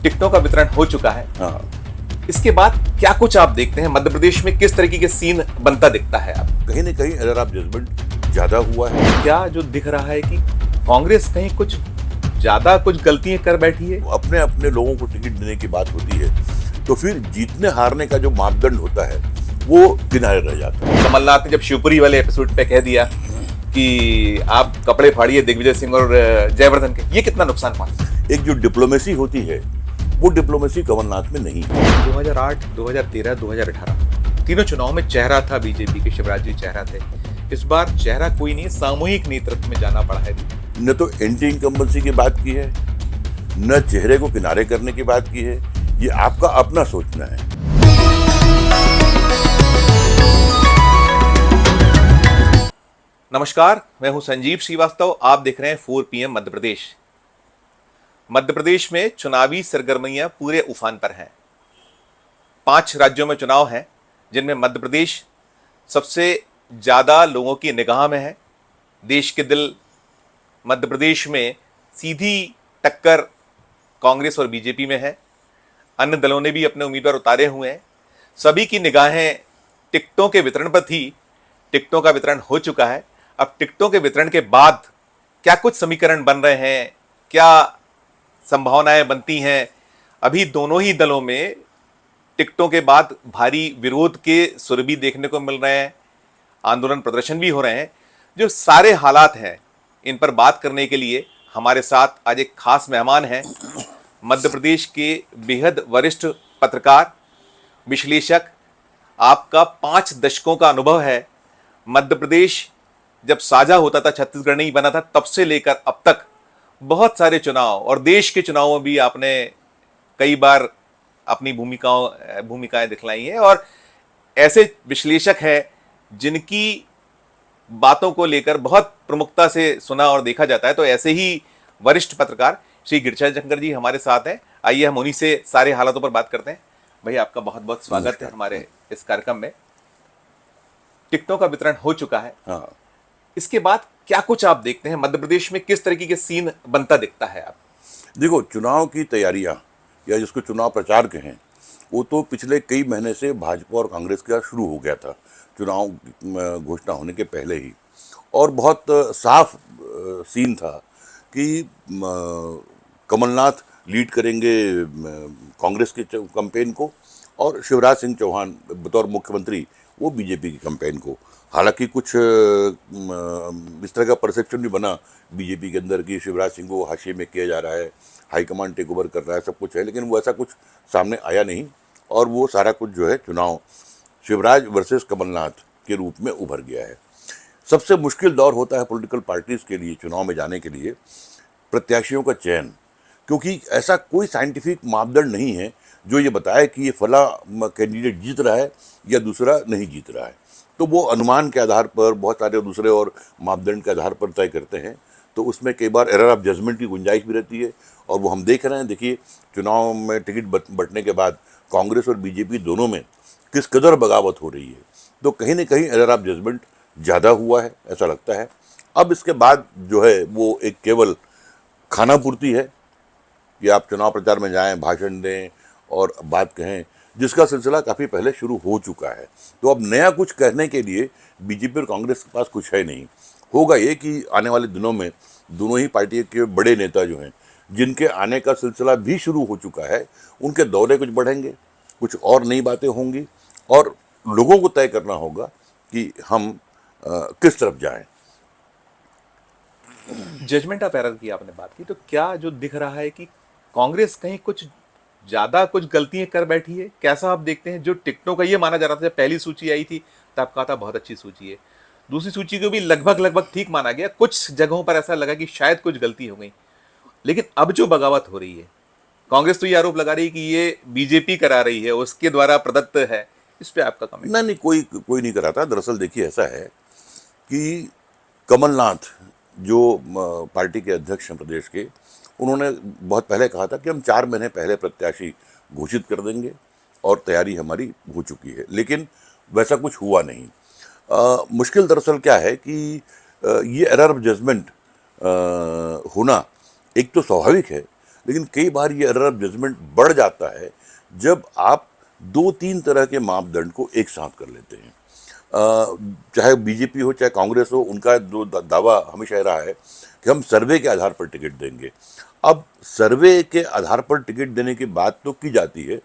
टिकटों का वितरण हो चुका है। हाँ, इसके बाद क्या कुछ आप देखते हैं मध्य प्रदेश में, किस तरीके के सीन बनता दिखता है आप? कहीं न कहीं एरर ऑफ जजमेंट ज़्यादा हुआ है। क्या जो दिख रहा है कि कांग्रेस कहीं कुछ ज्यादा कुछ गलतियां कर बैठी है? अपने लोगों को टिकट देने की बात होती है, तो फिर जीतने हारने का जो मापदंड होता है, वो किनारे रह जाता है। कमलनाथ ने जब शिवपुरी वाले एपिसोड पे कह दिया कि आप कपड़े फाड़िए दिग्विजय सिंह और जयवर्धन के, ये कितना नुकसान पहुंचा? एक जो डिप्लोमेसी होती है, वो डिप्लोमेसी कमलनाथ में नहीं है। 2008, 2013, 2018 तीनों चुनाव में चेहरा था बीजेपी के, शिवराज जी चेहरा थे। इस बार चेहरा कोई नहीं, सामूहिक नेतृत्व में जाना पड़ा है। न तो एंटी इनकम्बेंसी की बात की है, न चेहरे को किनारे करने की बात की है। ये आपका अपना सोचना है। नमस्कार, मैं हूं संजीव श्रीवास्तव। आप देख रहे हैं 4 PM मध्य प्रदेश। मध्य प्रदेश में चुनावी सरगर्मियां पूरे उफान पर हैं। 5 राज्यों में चुनाव हैं, जिनमें मध्य प्रदेश सबसे ज्यादा लोगों की निगाह में है। देश के दिल मध्य प्रदेश में सीधी टक्कर कांग्रेस और बीजेपी में है। अन्य दलों ने भी अपने उम्मीदवार उतारे हुए हैं। सभी की निगाहें टिकटों के वितरण पर थी। टिकटों का वितरण हो चुका है। अब टिकटों के वितरण के बाद क्या कुछ समीकरण बन रहे हैं, क्या संभावनाएं बनती हैं? अभी दोनों ही दलों में टिकटों के बाद भारी विरोध के सुर भी देखने को मिल रहे हैं, आंदोलन प्रदर्शन भी हो रहे हैं। जो सारे हालात हैं, इन पर बात करने के लिए हमारे साथ आज एक खास मेहमान हैं। मध्य प्रदेश के बेहद वरिष्ठ पत्रकार, विश्लेषक, आपका 5 दशकों का अनुभव है। मध्य प्रदेश जब साझा होता था, छत्तीसगढ़ नहीं बना था, तब से लेकर अब तक बहुत सारे चुनाव और देश के चुनावों में भी आपने कई बार अपनी भूमिकाएं दिखलाई हैं और ऐसे विश्लेषक हैं जिनकी बातों को लेकर बहुत प्रमुखता से सुना और देखा जाता है। तो ऐसे ही वरिष्ठ पत्रकार श्री गिरिजाशंकर जी हमारे साथ हैं। आइए हम उन्हीं से सारे हालातों पर बात करते हैं। भैया, आपका बहुत बहुत स्वागत है हमारे इस कार्यक्रम में। टिकटों का वितरण हो चुका है। हाँ, इसके बाद क्या कुछ आप देखते हैं मध्य प्रदेश में, किस तरीके के सीन बनता दिखता है आप? देखो, चुनाव की तैयारियां या जिसको चुनाव प्रचार कहें, वो तो पिछले कई महीने से भाजपा और कांग्रेस का शुरू हो गया था, चुनाव घोषणा होने के पहले ही। और बहुत साफ सीन था कि कमलनाथ लीड करेंगे कांग्रेस के कैंपेन को और शिवराज सिंह चौहान बतौर मुख्यमंत्री वो बीजेपी की कैंपेन को। हालांकि कुछ इस तरह का परसेप्शन भी बना बीजेपी के अंदर कि शिवराज सिंह को हाशिए में किया जा रहा है, हाईकमान टेक ओवर कर रहा है, सब कुछ है, लेकिन वो ऐसा कुछ सामने आया नहीं। और वो सारा कुछ जो है चुनाव शिवराज वर्सेस कमलनाथ के रूप में उभर गया है। सबसे मुश्किल दौर होता है पॉलिटिकल पार्टीज़ के लिए चुनाव में जाने के लिए प्रत्याशियों का चयन, क्योंकि ऐसा कोई साइंटिफिक मापदंड नहीं है जो ये बताए कि ये फला कैंडिडेट जीत रहा है या दूसरा नहीं जीत रहा है। तो वो अनुमान के आधार पर, बहुत सारे दूसरे और मापदंड के आधार पर तय करते हैं। तो उसमें कई बार एरर ऑफ जजमेंट की गुंजाइश भी रहती है और वो हम देख रहे हैं। देखिए, चुनाव में टिकट बंटने के बाद कांग्रेस और बीजेपी दोनों में किस कदर बगावत हो रही है। तो कहीं ना कहीं एरर ऑफ जजमेंट ज़्यादा हुआ है, ऐसा लगता है। अब इसके बाद जो है वो एक केवल खाना पूर्ति है कि आप चुनाव प्रचार में जाएं, भाषण दें और बात कहें, जिसका सिलसिला काफ़ी पहले शुरू हो चुका है। तो अब नया कुछ कहने के लिए बीजेपी और कांग्रेस के पास कुछ है नहीं। होगा ये कि आने वाले दिनों में दोनों ही पार्टी के बड़े नेता जो हैं, जिनके आने का सिलसिला भी शुरू हो चुका है, उनके दौरे कुछ बढ़ेंगे, कुछ और नई बातें होंगी और लोगों को तय करना होगा कि हम किस तरफ जाएं। जजमेंट ऑफ एरर की आपने बात की, तो क्या जो दिख रहा है कि कांग्रेस कहीं कुछ ज्यादा कुछ गलतियां कर बैठी है? कैसा आप देखते हैं? जो टिकटों का ये माना जा रहा था, जब पहली सूची आई थी तब कहा था बहुत अच्छी सूची है, दूसरी सूची को भी लगभग ठीक माना गया, कुछ जगहों पर ऐसा लगा कि शायद कुछ गलती हो गई। लेकिन अब जो बगावत हो रही है, कांग्रेस तो ये आरोप लगा रही है कि ये बीजेपी करा रही है, उसके द्वारा प्रदत्त है। इस पे आपका कमेंट? नहीं, कोई नहीं कराता। दरअसल देखिए, ऐसा है कि कमलनाथ जो पार्टी के अध्यक्ष हैं प्रदेश के, उन्होंने बहुत पहले कहा था कि हम 4 महीने पहले प्रत्याशी घोषित कर देंगे और तैयारी हमारी हो चुकी है, लेकिन वैसा कुछ हुआ नहीं। मुश्किल दरअसल क्या है कि ये एरर ऑफ जजमेंट होना एक तो स्वाभाविक है, लेकिन कई बार ये एरर ऑफ जजमेंट बढ़ जाता है जब आप दो तीन तरह के मापदंड को एक साथ कर लेते हैं। चाहे बीजेपी हो चाहे कांग्रेस हो, उनका जो दावा हमेशा रहा है कि हम सर्वे के आधार पर टिकट देंगे। अब सर्वे के आधार पर टिकट देने की बात तो की जाती है,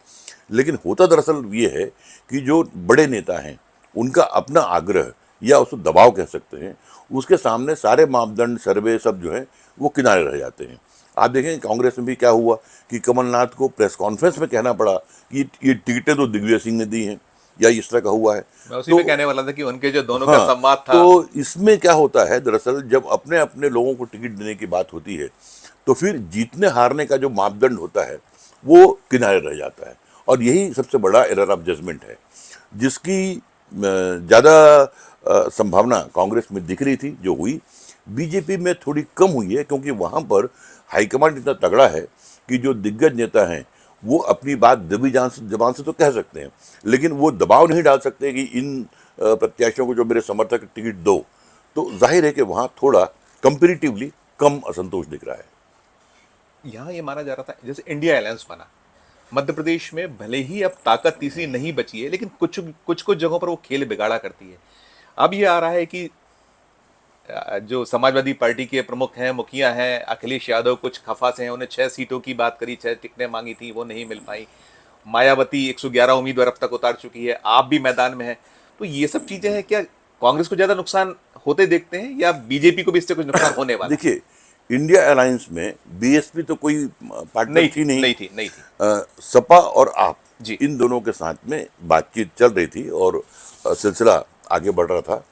लेकिन होता दरअसल ये है कि जो बड़े नेता हैं उनका अपना आग्रह या उसको दबाव कह सकते हैं, उसके सामने सारे मापदंड सर्वे सब जो है वो किनारे रह जाते हैं। आप देखें कांग्रेस में भी क्या हुआ कि कमलनाथ को प्रेस कॉन्फ्रेंस में कहना पड़ा कि ये टिकटें तो दिग्विजय सिंह ने दी हैं या इस तरह का हुआ है। मैं उसी पे कहने वाला था कि उनके जो दोनों का हाँ, संवाद था। तो इसमें क्या होता है दरअसल, जब अपने अपने लोगों को टिकट देने की बात होती है तो फिर जीतने हारने का जो मापदंड होता है वो किनारे रह जाता है, और यही सबसे बड़ा एरर ऑफ जजमेंट है जिसकी ज़्यादा संभावना कांग्रेस में दिख रही थी, जो हुई। बीजेपी में थोड़ी कम हुई है क्योंकि वहाँ पर हाईकमांड इतना तगड़ा है कि जो दिग्गज नेता हैं वो अपनी बात दबी जबान से तो कह सकते हैं, लेकिन वो दबाव नहीं डाल सकते कि इन प्रत्याशियों को जो मेरे समर्थक टिकट दो। तो जाहिर है कि वहाँ थोड़ा कंपेरेटिवली कम असंतोष दिख रहा है। यहाँ ये माना जा रहा था जैसे इंडिया अलायंस बना मध्य प्रदेश में, भले ही अब ताकत तीसरी नहीं बची है, लेकिन कुछ कुछ कुछ जगहों पर वो खेल बिगाड़ा करती है। अब ये आ रहा है कि जो समाजवादी पार्टी के प्रमुख हैं, मुखिया हैं, अखिलेश यादव कुछ खफा से हैं, उन्हें 6 सीटों की बात करी, 6 टिकटें मांगी थी, वो नहीं मिल पाई। मायावती 111 उम्मीदवार अब तक उतार चुकी है, आप भी मैदान में हैं। तो ये सब चीजें हैं, क्या कांग्रेस को ज्यादा नुकसान होते देखते हैं या बीजेपी को भी इससे कुछ नुकसान होने वाला है? देखिए, इंडिया अलायंस में बीएसपी तो कोई पार्टनर थी नहीं। नहीं थी। सपा और आप जी। इन दोनों के साथ में बातचीत चल रही थी और सिलसिला आगे बढ़ रहा था।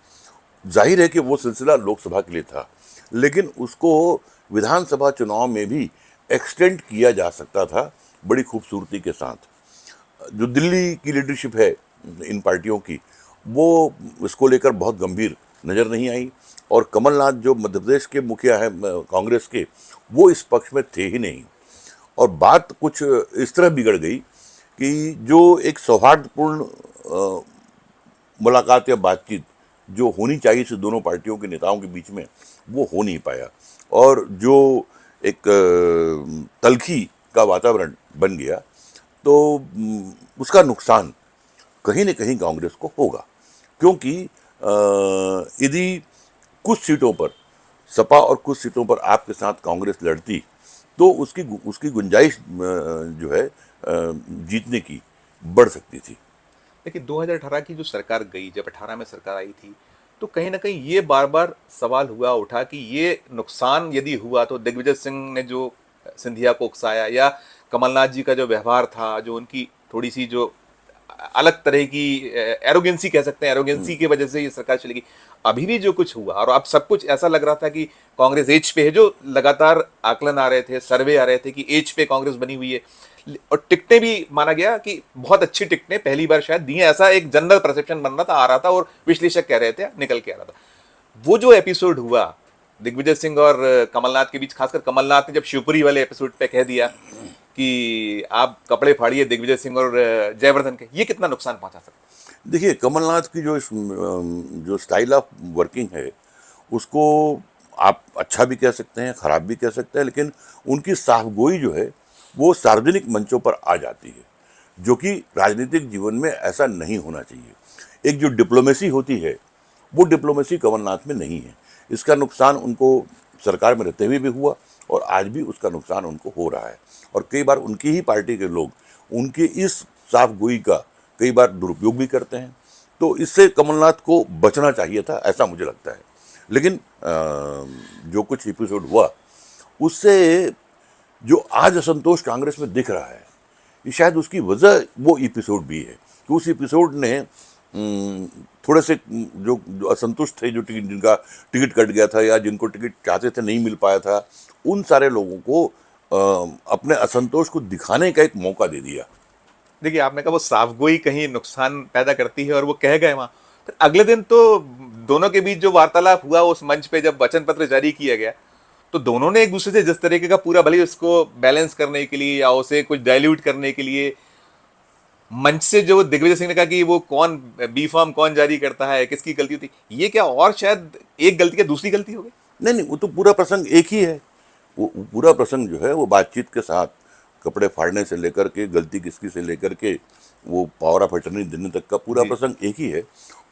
जाहिर है कि वो सिलसिला लोकसभा के लिए था, लेकिन उसको विधानसभा चुनाव में भी एक्सटेंड किया जा सकता था बड़ी खूबसूरती के साथ। जो दिल्ली की लीडरशिप है इन पार्टियों की, वो इसको लेकर बहुत गंभीर नज़र नहीं आई, और कमलनाथ जो मध्य प्रदेश के मुखिया हैं कांग्रेस के, वो इस पक्ष में थे ही नहीं। और बात कुछ इस तरह बिगड़ गई कि जो एक सौहार्दपूर्ण मुलाकात या बातचीत जो होनी चाहिए थी दोनों पार्टियों के नेताओं के बीच में, वो हो नहीं पाया, और जो एक तल्खी का वातावरण बन गया, तो उसका नुकसान कहीं न कहीं कांग्रेस को होगा। क्योंकि यदि कुछ सीटों पर सपा और कुछ सीटों पर आपके साथ कांग्रेस लड़ती तो उसकी गुंजाइश जो है जीतने की बढ़ सकती थी। लेकिन 2018 की जो सरकार गई, जब 18 में सरकार आई थी, तो कहीं ना कहीं ये बार बार सवाल हुआ उठा कि ये नुकसान यदि हुआ तो दिग्विजय सिंह ने जो सिंधिया को उकसाया, या कमलनाथ जी का जो व्यवहार था, जो उनकी थोड़ी सी जो अलग तरह की एरोगेंसी कह सकते हैं, एरोगेंसी की वजह से ये सरकार चलेगी। अभी भी जो कुछ हुआ, और अब सब कुछ ऐसा लग रहा था कि कांग्रेस एज पे है, जो लगातार आकलन आ रहे थे, सर्वे आ रहे थे कि एज पे कांग्रेस बनी हुई है, और टिकटें भी माना गया कि बहुत अच्छी टिकटें पहली बार शायद दी हैं, ऐसा एक जनरल परसेप्शन बन रहा था, आ रहा था, और विश्लेषक कह रहे थे, निकल के आ रहा था। वो जो एपिसोड हुआ दिग्विजय सिंह और कमलनाथ के बीच, खासकर कमलनाथ ने जब शिवपुरी वाले एपिसोड पे कह दिया कि आप कपड़े फाड़िए दिग्विजय सिंह और जयवर्धन के, ये कितना नुकसान पहुंचा सकता है? देखिए, कमलनाथ की जो स्टाइल ऑफ वर्किंग है, उसको आप अच्छा भी कह सकते हैं, खराब भी कह सकते हैं, लेकिन उनकी साफगोई जो है वो सार्वजनिक मंचों पर आ जाती है, जो कि राजनीतिक जीवन में ऐसा नहीं होना चाहिए। एक जो डिप्लोमेसी होती है, वो डिप्लोमेसी कमलनाथ में नहीं है। इसका नुकसान उनको सरकार में रहते हुए भी हुआ, और आज भी उसका नुकसान उनको हो रहा है, और कई बार उनकी ही पार्टी के लोग उनके इस साफगोई का कई बार दुरुपयोग भी करते हैं। तो इससे कमलनाथ को बचना चाहिए था, ऐसा मुझे लगता है। लेकिन जो कुछ एपिसोड हुआ, उससे जो आज असंतोष कांग्रेस में दिख रहा है, ये शायद उसकी वजह वो एपिसोड भी है कि उस एपिसोड ने थोड़े से जो असंतुष्ट थे, जो जिनका टिकट कट गया था या जिनको टिकट चाहते थे नहीं मिल पाया था, उन सारे लोगों को अपने असंतोष को दिखाने का एक मौका दे दिया। देखिए, आपने कहा वो साफगोई कहीं नुकसान पैदा करती है, और वो कह गए वहां। फिर अगले दिन तो दोनों के बीच जो वार्तालाप हुआ उस मंच पे, जब वचन पत्र जारी किया गया, तो दोनों ने एक दूसरे से जिस तरीके का पूरा, भले उसको बैलेंस करने के लिए या उसे कुछ डाइल्यूट करने के लिए, मंच से जो दिग्विजय सिंह ने कहा कि वो कौन बी फॉर्म कौन जारी करता है, किसकी गलती थी, ये क्या और शायद एक गलती क्या दूसरी गलती हो गई? नहीं, वो तो पूरा प्रसंग एक ही है। वो पूरा प्रसंग जो है वो बातचीत के साथ, कपड़े फाड़ने से लेकर के गलती किसकी से लेकर के वो पावर ऑफ अटर्नी देने तक का पूरा जी प्रसंग एक ही है।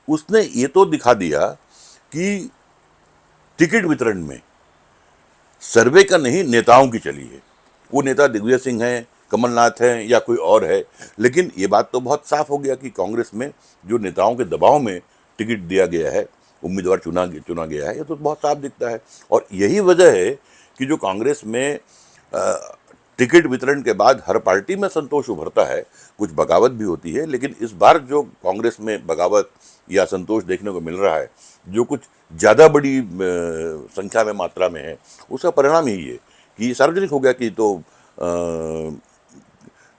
उसने ये तो दिखा दिया कि टिकट वितरण में सर्वे का नहीं, नेताओं की चली है। वो नेता दिग्विजय सिंह हैं, कमलनाथ हैं या कोई और है, लेकिन ये बात तो बहुत साफ हो गया कि कांग्रेस में जो नेताओं के दबाव में टिकट दिया गया है, उम्मीदवार चुना गया है, ये तो बहुत साफ दिखता है। और यही वजह है कि जो कांग्रेस में टिकट वितरण के बाद हर पार्टी में संतोष उभरता है, कुछ बगावत भी होती है, लेकिन इस बार जो कांग्रेस में बगावत या संतोष देखने को मिल रहा है, जो कुछ ज़्यादा बड़ी संख्या में, मात्रा में है, उसका परिणाम यही है कि सार्वजनिक हो गया कि तो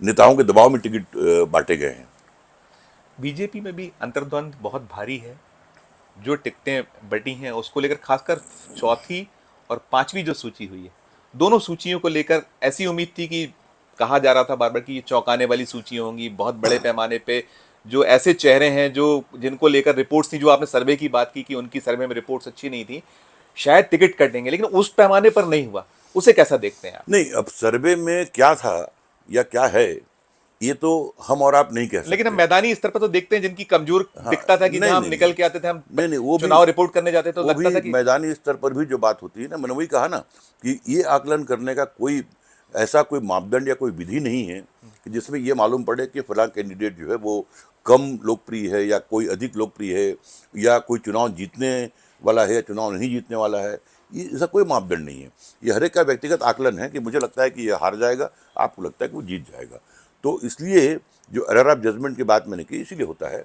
नेताओं के दबाव में टिकट बांटे गए हैं। बीजेपी में भी अंतर्द्वंद बहुत भारी है। जो टिकटें बटी हैं उसको लेकर, खासकर चौथी और पांचवी जो सूची हुई है, दोनों सूचियों को लेकर ऐसी उम्मीद थी कि कहा जा रहा था बार बार कि ये चौंकाने वाली सूचियां होंगी, बहुत बड़े पैमाने पे जो ऐसे चेहरे हैं जो जिनको लेकर रिपोर्ट्स थी, जो आपने सर्वे की बात की कि उनकी सर्वे में रिपोर्ट्स अच्छी नहीं थी, शायद टिकट कटेंगे, लेकिन उस पैमाने पर नहीं हुआ। उसे कैसा देखते हैं आप? नहीं, अब सर्वे में क्या था या क्या है, ये तो हम और आप नहीं कह लेकिन हम सकते। मैदानी स्तर पर तो देखते हैं जिनकी कमजोर हाँ, दिखता था कि नहीं जहां हम नहीं निकल के आते थे, हम नहीं नहीं, वो भी, चुनाव रिपोर्ट करने जाते तो वो लगता भी था कि मैदानी स्तर पर भी जो बात होती है ना, मैंने वही कहा ना कि ये आकलन करने का कोई ऐसा कोई मापदंड या कोई विधि नहीं है कि जिसमें ये मालूम पड़े कि फलां कैंडिडेट जो है वो कम लोकप्रिय है या कोई अधिक लोकप्रिय है, या कोई चुनाव जीतने वाला है या चुनाव नहीं जीतने वाला है। ये ऐसा कोई मापदंड नहीं है। ये हर एक का व्यक्तिगत आकलन है कि मुझे लगता है कि ये हार जाएगा, आपको लगता है कि वो जीत जाएगा। तो इसलिए जो एरर ऑफ जजमेंट की बात मैंने की, इसीलिए होता है।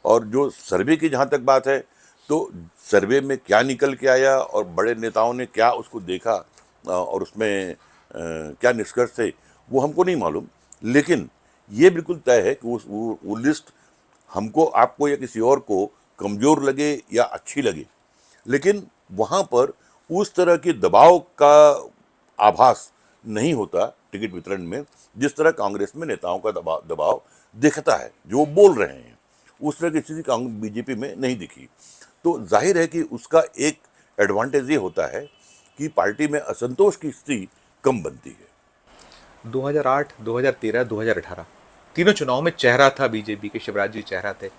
और जो सर्वे की जहाँ तक बात है, तो सर्वे में क्या निकल के आया और बड़े नेताओं ने क्या उसको देखा और उसमें क्या निष्कर्ष थे, वो हमको नहीं मालूम। लेकिन ये बिल्कुल तय है कि वो लिस्ट हमको, आपको या किसी और को कमज़ोर लगे या अच्छी लगे, लेकिन वहाँ पर उस तरह के दबाव का आभास नहीं होता टिकट वितरण में, जिस तरह कांग्रेस में नेताओं का दबाव दिखता है, जो वो बोल रहे हैं। उस तरह की स्थिति बीजेपी में नहीं दिखी। तो जाहिर है कि उसका एक एडवांटेज ये होता है कि पार्टी में असंतोष की स्थिति कम बनती है। 2008, 2013, 2018 तीनों चुनाव में चेहरा था बीजेपी के, शिवराज जी चेहरा थे।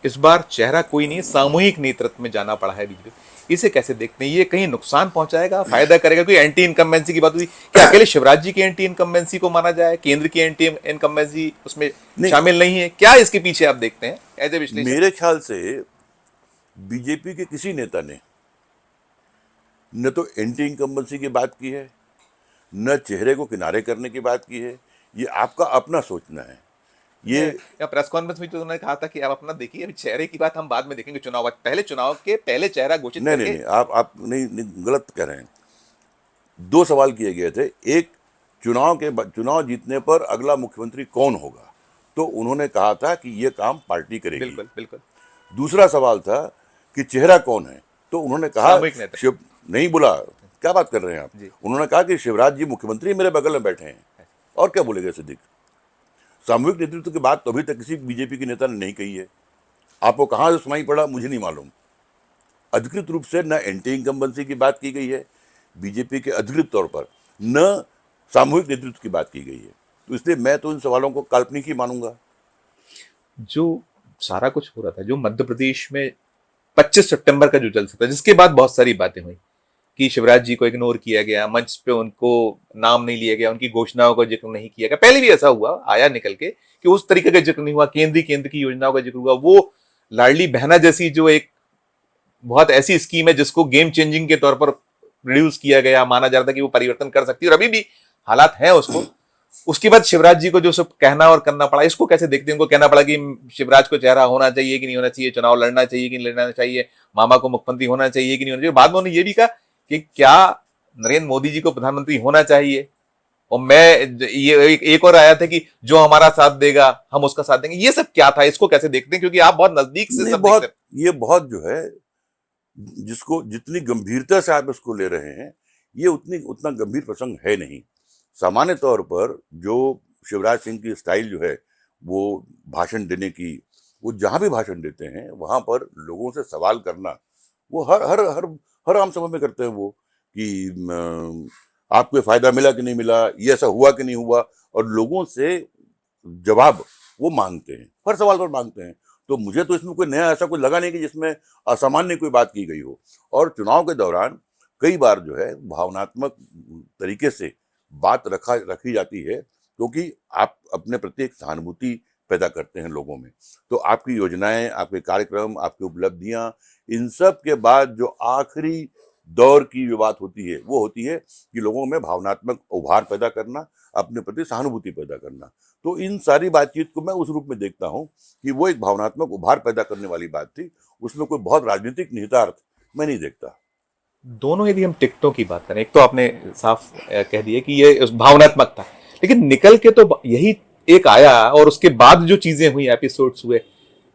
इस बार चेहरा कोई नहीं, सामूहिक नेतृत्व में जाना पड़ा है बीजेपी। इसे कैसे देखते हैं? ये कहीं नुकसान पहुंचाएगा, फायदा करेगा? कोई एंटी इनकम्बेंसी की बात हुई, क्या अकेले शिवराज जी की एंटी इनकम्बेंसी को माना जाए? केंद्र की एंटी इनकम्बेंसी उसमें नहीं, शामिल नहीं है? क्या इसके पीछे आप देखते हैं एज ए विश्लेषक? मेरे ख्याल से बीजेपी के किसी नेता ने न तो एंटी इनकम्बेंसी की बात की है, न चेहरे को किनारे करने की बात की है। ये आपका अपना सोचना है। ये या प्रेस कॉन्फ्रेंस में तो उन्होंने कहा था कि आप अपना देखिए, अभी चेहरे की बात हम बाद में देखेंगे, चुनाव पहले, चुनाव के पहले चेहरा घोषित नहीं नहीं करके। नहीं, आप नहीं, गलत कह रहे हैं। दो सवाल किए गए थे। एक, चुनाव जीतने पर अगला मुख्यमंत्री कौन होगा, तो उन्होंने कहा था कि ये काम पार्टी करेगी। बिल्कुल बिल्कुल। दूसरा सवाल था कि चेहरा कौन है, तो उन्होंने कहा सामूहिक नेतृत्व। शिव नहीं बोला, क्या बात कर रहे हैं आप। जी। उन्होंने कहा कि शिवराज जी मुख्यमंत्री मेरे बगल में बैठे हैं, और क्या बोलेगा सिद्दीक। सामूहिक नेतृत्व की बात तो अभी तक किसी बीजेपी के नेता ने नहीं कही है। आपको कहाँ से सुनाई पड़ा मुझे नहीं मालूम। अधिकृत रूप से न एंटी इनकम्बेंसी की बात की गई है बीजेपी के अधिकृत तौर पर, न सामूहिक नेतृत्व की बात की गई है। तो इसलिए मैं तो इन सवालों को काल्पनिक ही मानूंगा। जो सारा कुछ हो रहा था, जो मध्य प्रदेश में 25 सितंबर का जो जलसा था, जिसके बाद बहुत सारी बातें हुई कि शिवराज जी को इग्नोर किया गया, मंच पे उनको नाम नहीं लिया गया, उनकी घोषणाओं का जिक्र नहीं किया गया। पहले भी ऐसा हुआ, आया निकल के कि उस तरीके का जिक्र नहीं हुआ, केंद्र की योजनाओं का जिक्र हुआ। वो लाडली बहना जैसी जो एक बहुत ऐसी स्कीम है जिसको गेम चेंजिंग के तौर पर रिड्यूस किया गया, माना जा रहा था कि वो परिवर्तन कर सकती है, और अभी भी हालात हैं उसको। उसके बाद शिवराज जी को जो सब कहना और करना पड़ा, इसको कैसे देखते हैं? उनको कहना पड़ा कि शिवराज को चेहरा होना चाहिए कि नहीं होना चाहिए, चुनाव लड़ना चाहिए कि नहीं लड़ना चाहिए, मामा को मुख्यमंत्री होना चाहिए कि नहीं होना चाहिए। बाद में उन्होंने ये भी कहा कि क्या नरेंद्र मोदी जी को प्रधानमंत्री होना चाहिए। और मैं ये एक और आया था कि जो हमारा साथ देगा हम उसका साथ देंगे। ये सब क्या था? इसको कैसे देखते हैं, क्योंकि आप बहुत नजदीक से नहीं, सब देखते हैं। ये बहुत जो है, जिसको जितनी गंभीरता से आप इसको ले रहे हैं, ये उतना गंभीर प्रसंग है नहीं। सामान्य तौर पर जो शिवराज सिंह की स्टाइल जो है, वो भाषण देने की, वो जहाँ भी भाषण देते हैं वहाँ पर लोगों से सवाल करना, वो हर हर हर हर आम सभा में करते हैं वो, कि आपको ये फायदा मिला कि नहीं मिला, ये ऐसा हुआ कि नहीं हुआ, और लोगों से जवाब वो मांगते हैं, हर सवाल पर मांगते हैं। तो मुझे तो इसमें कोई नया ऐसा कुछ लगा नहीं कि जिसमें असामान्य कोई बात की गई हो। और चुनाव के दौरान कई बार जो है भावनात्मक तरीके से बात रखी जाती है, क्योंकि आप अपने प्रति एक सहानुभूति पैदा करते हैं लोगों में। तो आपकी योजनाएं, आपके कार्यक्रम, आपकी उपलब्धियां, इन सब के बाद जो आखिरी दौर की जो बात होती है वो होती है कि लोगों में भावनात्मक उभार पैदा करना, अपने प्रति सहानुभूति पैदा करना। तो इन सारी बातचीत को मैं उस रूप में देखता हूं कि वो एक भावनात्मक उभार पैदा करने वाली बात थी, उसमें कोई बहुत राजनीतिक निहितार्थ मैं नहीं देखता। दोनों, यदि हम टिकटों की बात करें, एक तो आपने साफ कह दिया कि ये भावनात्मक था, लेकिन निकल के तो यही एक आया, और उसके बाद जो चीजें हुई, एपिसोड्स हुए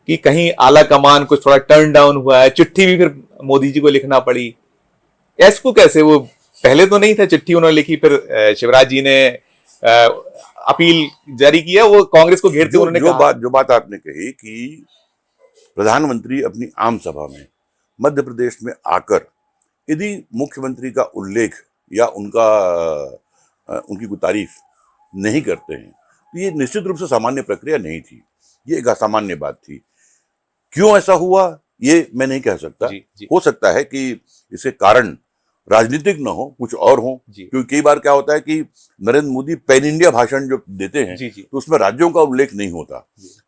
कि कहीं आला कमान कुछ थोड़ा टर्न डाउन हुआ है, चिट्ठी भी फिर मोदी जी को लिखना पड़ी। इसको कैसे, वो पहले तो नहीं था, चिट्ठी उन्होंने लिखी, फिर शिवराज जी ने अपील जारी किया, वो कांग्रेस को घेरते उन्होंने कहा। जो बात आपने कही कि प्रधानमंत्री अपनी आम सभा में मध्य प्रदेश में आकर यदि मुख्यमंत्री का उल्लेख या उनकी कोई तारीफ नहीं करते हैं, तो ये निश्चित रूप से सामान्य प्रक्रिया नहीं थी, ये एक असामान्य बात थी। क्यों ऐसा हुआ ये मैं नहीं कह सकता। हो सकता है कि इसके कारण राजनीतिक न हो, कुछ और हो, क्योंकि कई बार क्या होता है कि नरेंद्र मोदी पैन इंडिया भाषण जो देते हैं तो उसमें राज्यों का उल्लेख नहीं होता,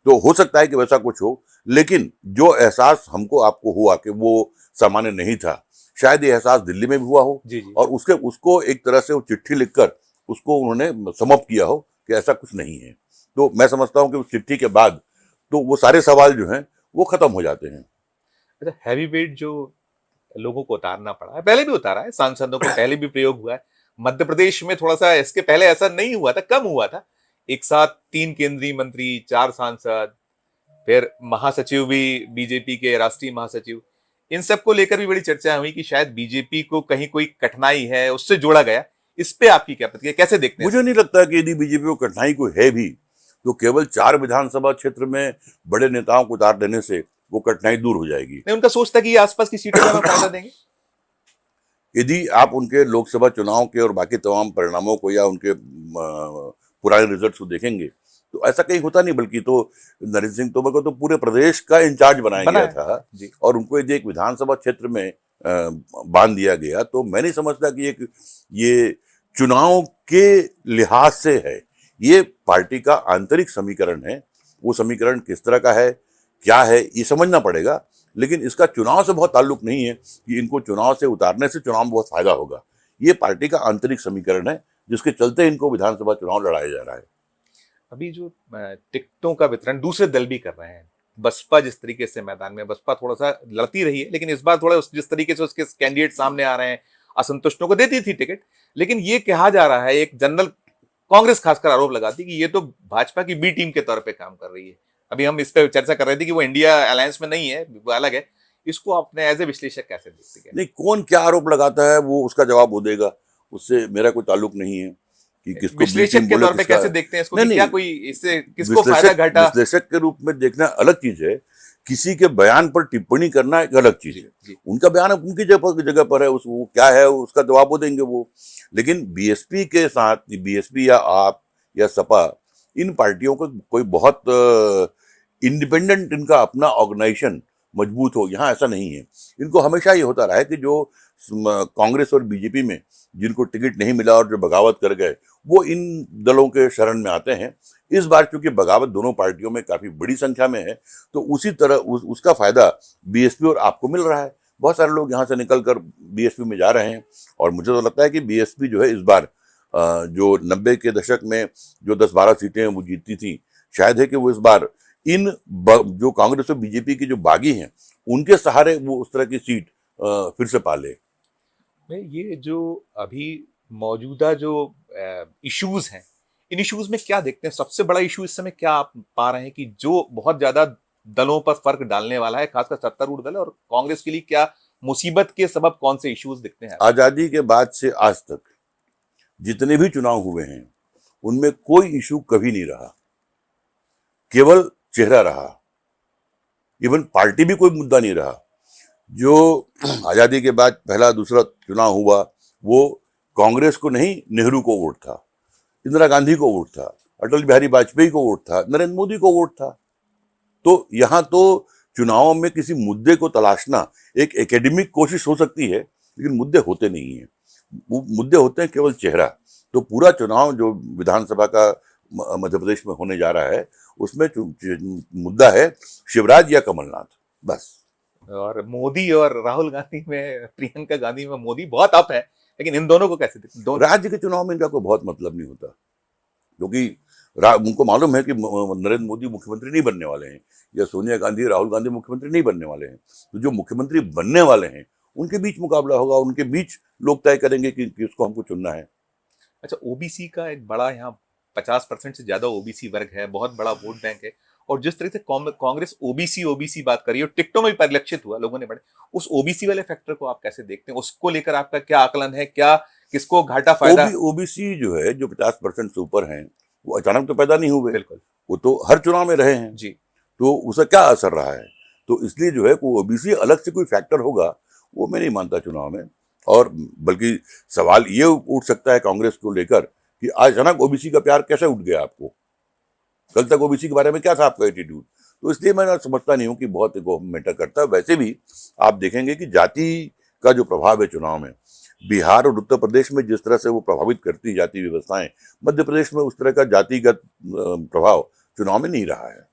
तो हो सकता है कि वैसा कुछ हो। लेकिन जो एहसास हमको आपको हुआ कि वो सामान्य नहीं था, शायद ये एहसास दिल्ली में भी हुआ हो, और उसको एक तरह से वो चिट्ठी लिखकर उसको उन्होंने समाप्त किया हो कि ऐसा कुछ नहीं है। तो मैं समझता हूं कि उस चिट्ठी के बाद तो वो सारे सवाल जो हैं वो खत्म हो जाते हैं। अच्छा, हैवी वेट जो लोगों को उतारना पड़ा है, पहले भी उतारा है, सांसदों को पहले भी प्रयोग हुआ है। मध्य प्रदेश में थोड़ा सा इसके पहले ऐसा नहीं हुआ था, कम हुआ था। एक साथ 3 केंद्रीय मंत्री, 4 सांसद, फिर महासचिव भी बीजेपी के, राष्ट्रीय महासचिव, इन सब को लेकर भी बड़ी चर्चा हुई कि शायद बीजेपी को कहीं कोई कठिनाई है, उससे जोड़ा गया। इस पे आपकी क्या प्रतिक्रिया, कैसे देखते हैं? मुझे नहीं लगता कि यदि बीजेपी को कठिनाई कोई है भी तो केवल 4 विधानसभा क्षेत्र में बड़े नेताओं को उतार देने से वो कठिनाई दूर हो जाएगी। नहीं, उनका सोच था कि ये आसपास की सीटों में फायदा देंगे। यदि आप उनके लोकसभा चुनाव के और बाकी तमाम परिणामों को या उनके पुराने रिजल्ट को देखेंगे तो ऐसा कहीं होता नहीं, बल्कि तो नरेंद्र सिंह तोमर को तो पूरे प्रदेश का इंचार्ज बनाया गया था और उनको यदि एक विधानसभा क्षेत्र में बांध दिया गया, तो मैं नहीं समझता कि ये चुनाव के लिहाज से है। ये पार्टी का आंतरिक समीकरण है, वो समीकरण किस तरह का है, क्या है, ये समझना पड़ेगा। लेकिन इसका चुनाव से बहुत ताल्लुक नहीं है कि इनको चुनाव से उतारने से चुनाव में बहुत फायदा होगा। ये पार्टी का आंतरिक समीकरण है जिसके चलते इनको विधानसभा चुनाव लड़ाया जा रहा है। अभी जो टिकटों का वितरण दूसरे दल भी कर रहे हैं, बसपा जिस तरीके से मैदान में, बसपा थोड़ा सा लड़ती रही है, लेकिन इस बार थोड़ा जिस तरीके से उसके कैंडिडेट सामने आ रहे हैं, असंतुष्टों को देती थी टिकट, लेकिन ये कहा जा रहा है, एक जनरल कांग्रेस खासकर आरोप लगाती कि ये तो भाजपा की बी टीम के तौर पे काम कर रही है। अभी हम इस पे चर्चा कर रहे थे कि वो इंडिया अलायंस में नहीं है, वो अलग है। इसको आपने एज ए विश्लेषक कैसे देखते हैं? नहीं, कौन क्या आरोप लगाता है वो उसका जवाब वो देगा, उससे मेरा कोई ताल्लुक नहीं है कि किसको विश्लेषक के तौर पे कैसे देखते हैं इसको, नहीं, क्या कोई इससे किसको फायदा घटा? विश्लेषक के रूप में देखना अलग चीज है, किसी के बयान पर टिप्पणी करना एक अलग चीज है। उनका बयान उनकी जगह पर है, वो क्या है उसका जवाब वो देंगे वो। लेकिन बीएसपी के साथ, बीएसपी या आप या सपा, इन पार्टियों को कोई बहुत इंडिपेंडेंट इनका अपना ऑर्गेनाइजेशन मजबूत हो, यहाँ ऐसा नहीं है। इनको हमेशा ये होता रहा है कि जो कांग्रेस और बीजेपी में जिनको टिकट नहीं मिला और जो बगावत कर गए वो इन दलों के शरण में आते हैं। इस बार चूंकि बगावत दोनों पार्टियों में काफी बड़ी संख्या में है, तो उसी तरह उसका फायदा बीएसपी और आपको मिल रहा है। बहुत सारे लोग यहाँ से निकलकर बीएसपी में जा रहे हैं, और मुझे तो लगता है कि बीएसपी जो है इस बार जो 90 के दशक में जो 10-12 सीटें वो जीतती थी, शायद है कि वो इस बार इन जो कांग्रेस और बीजेपी की जो बागी हैं उनके सहारे वो उस तरह की सीट फिर से पाले। ये जो अभी मौजूदा जो इश्यूज हैं, इन इश्यूज में क्या देखते हैं? सबसे बड़ा इशू इस समय क्या आप पा रहे हैं कि जो बहुत ज्यादा दलों पर फर्क डालने वाला है, खासकर सत्तारूढ़ दल, और कांग्रेस के लिए क्या मुसीबत के सबब कौन से इश्यूज दिखते हैं? आजादी के बाद से आज तक जितने भी चुनाव हुए हैं उनमें कोई इशू कभी नहीं रहा, केवल चेहरा रहा। इवन पार्टी भी कोई मुद्दा नहीं रहा। जो आजादी के बाद पहला दूसरा चुनाव हुआ वो कांग्रेस को नहीं, नेहरू को वोट था, इंदिरा गांधी को वोट था, अटल बिहारी वाजपेयी को वोट था, नरेंद्र मोदी को वोट था। तो यहाँ तो चुनाव में किसी मुद्दे को तलाशना एक एकेडमिक कोशिश हो सकती है, लेकिन मुद्दे होते नहीं है। वो मुद्दे होते हैं केवल चेहरा। तो पूरा चुनाव जो विधानसभा का मध्य प्रदेश में होने जा रहा है, उसमें मुद्दा है शिवराज या कमलनाथ, बस। और मोदी और राहुल गांधी में, प्रियंका गांधी में मोदी बहुत अप है, लेकिन इन दोनों को कैसे देखते? दोनों राज्य के चुनाव में इनका कोई बहुत मतलब नहीं होता, क्योंकि उनको मालूम है कि नरेंद्र मोदी मुख्यमंत्री नहीं बनने वाले हैं, या सोनिया गांधी, राहुल गांधी मुख्यमंत्री नहीं बनने वाले हैं। तो जो मुख्यमंत्री बनने वाले हैं उनके बीच मुकाबला होगा, उनके बीच लोग तय करेंगे कि उसको हमको चुनना है। अच्छा, ओबीसी का एक बड़ा यहाँ 50% से ज्यादा ओबीसी वर्ग है, बहुत बड़ा वोट बैंक है, और जिस तरह से कांग्रेस ओबीसी ओबीसी बात करी और टिकटों में भी परिलक्षित हुआ, लोगों ने बड़े उस ओबीसी वाले फैक्टर को आप कैसे देखते हैं? उसको लेकर आपका क्या आकलन है? क्या किसको घाटा फायदा? ओबीसी जो है, जो 50% से ऊपर हैं, वो अचानक तो पैदा नहीं हुए, बिल्कुल, वो तो हर चुनाव में रहे हैं। जी। तो उसका क्या असर रहा है? तो इसलिए जो है ओबीसी अलग से कोई फैक्टर होगा, वो मैं नहीं मानता चुनाव में। और बल्कि सवाल ये उठ सकता है कांग्रेस को लेकर कि आज अचानक ओबीसी का प्यार कैसे उठ गया आपको? कल तक ओबीसी के बारे में क्या था आपका एटीट्यूड? तो इसलिए मैं समझता नहीं हूँ कि बहुत मैटर करता है। वैसे भी आप देखेंगे कि जाति का जो प्रभाव है चुनाव में, बिहार और उत्तर प्रदेश में जिस तरह से वो प्रभावित करती जाति व्यवस्थाएं, मध्य प्रदेश में उस तरह का जातिगत प्रभाव चुनाव में नहीं रहा है।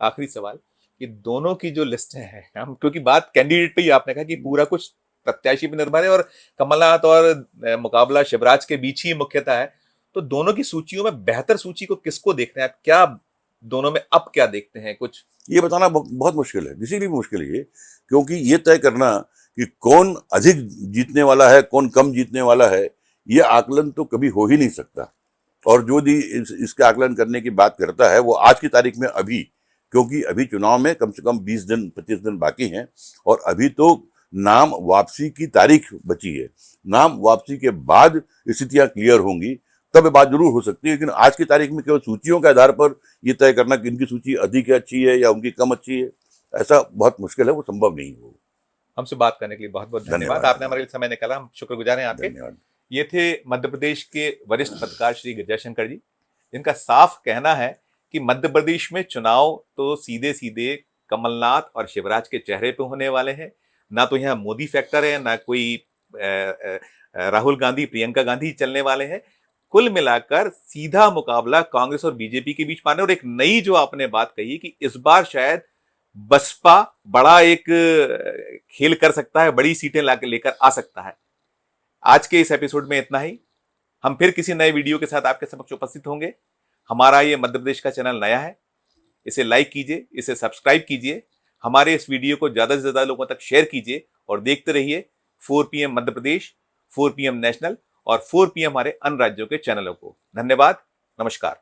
आखिरी सवाल, कि दोनों की जो लिस्ट है, हम क्योंकि बात कैंडिडेट पे ही आपने कहा कि पूरा कुछ प्रत्याशी पे निर्भर है और कमलनाथ और मुकाबला शिवराज के बीच ही मुख्यतः है, तो दोनों की सूचियों में बेहतर सूची को किसको देखते हैं आप? क्या दोनों में अब क्या देखते हैं? कुछ ये बताना बहुत मुश्किल है, इसीलिए मुश्किल है ये, क्योंकि ये तय करना कि कौन अधिक जीतने वाला है, कौन कम जीतने वाला है, ये आकलन तो कभी हो ही नहीं सकता। और जो भी इसका आकलन करने की बात करता है, वो आज की तारीख में अभी, क्योंकि अभी चुनाव में कम से कम 20 दिन 25 दिन बाकी हैं, और अभी तो नाम वापसी की तारीख बची है। नाम वापसी के बाद स्थितियां क्लियर होंगी, तब ये बात जरूर हो सकती है। लेकिन आज की तारीख में केवल सूचियों के आधार पर ये तय करना कि इनकी सूची अधिक है, अच्छी है या उनकी कम अच्छी है, ऐसा बहुत मुश्किल है, वो संभव नहीं हो। हमसे बात करने के लिए बहुत बहुत धन्यवाद। आपने हमारे लिए समय निकाला, हम शुक्रगुजार हैं आपके। धन्यवाद। ये थे मध्य प्रदेश के वरिष्ठ पत्रकार श्री जयशंकर जी, जिनका साफ कहना है कि मध्य प्रदेश में चुनाव तो सीधे सीधे कमलनाथ और शिवराज के चेहरे पे होने वाले हैं। ना तो यहाँ मोदी फैक्टर है, ना कोई राहुल गांधी, प्रियंका गांधी चलने वाले हैं। कुल मिलाकर सीधा मुकाबला कांग्रेस और बीजेपी के बीच पाने। और एक नई जो आपने बात कही कि इस बार शायद बसपा बड़ा एक खेल कर सकता है, बड़ी सीटें लेकर आ सकता है। आज के इस एपिसोड में इतना ही। हम फिर किसी नए वीडियो के साथ आपके समक्ष उपस्थित होंगे। हमारा ये मध्य प्रदेश का चैनल नया है, इसे लाइक कीजिए, इसे सब्सक्राइब कीजिए, हमारे इस वीडियो को ज्यादा से ज्यादा लोगों तक शेयर कीजिए और देखते रहिए 4 PM Madhya Pradesh, 4 PM national और 4 PM हमारे अन्य राज्यों के चैनलों को। धन्यवाद, नमस्कार।